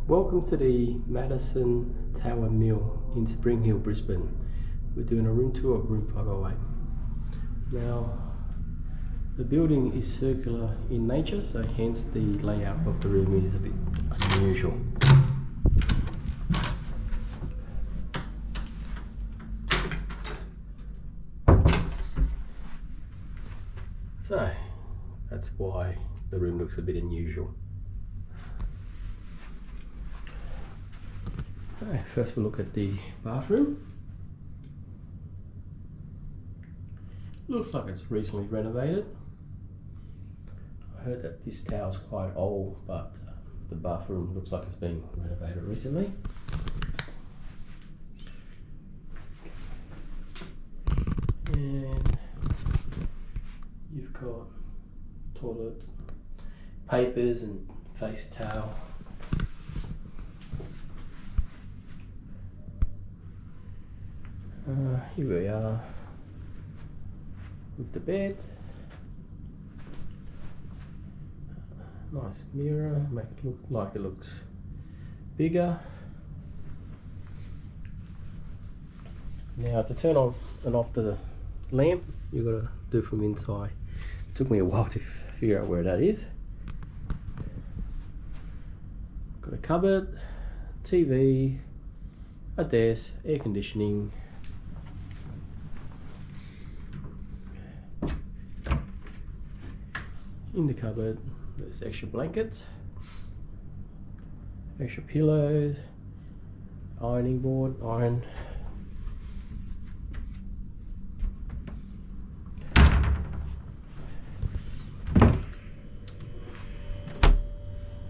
Welcome to the Madison Tower Mill in Spring Hill, Brisbane. We're doing a room tour of room 508. Now, the building is circular in nature, so hence the layout of the room is a bit unusual. So, that's why the room looks a bit unusual. Okay, first we'll look at the bathroom. Looks like it's recently renovated. I heard that this tower is quite old, but the bathroom looks like it's been renovated recently. And you've got toilet papers and face towel. Here we are with the bed. Nice mirror, make it look like it looks bigger. Now to turn on and off the lamp, you've got to do from inside. It took me a while to figure out where that is. Got a cupboard, TV, a desk, air conditioning. In the cupboard, there's extra blankets, extra pillows, ironing board, iron.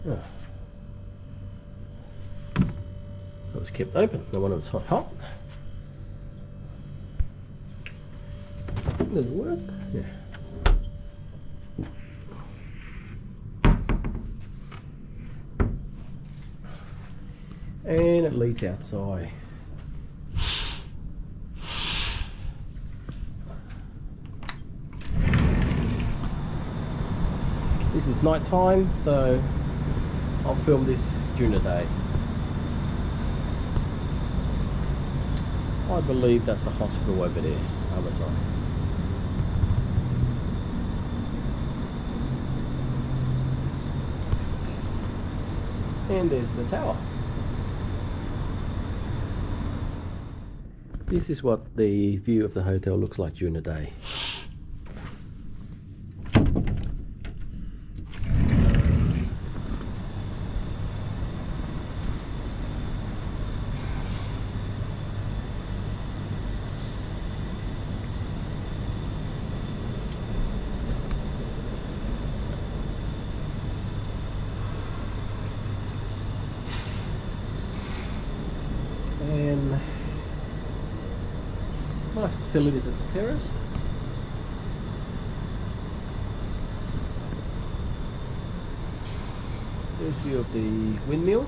Oh. That was kept open, no wonder it's hot. Does it work? Yeah. And it leads outside. This is night time, so I'll film this during the day. I believe that's a hospital over there, other side. And there's the tower. This is what the view of the hotel looks like during the day. And nice facilities at the Terrace. There's view of the windmill.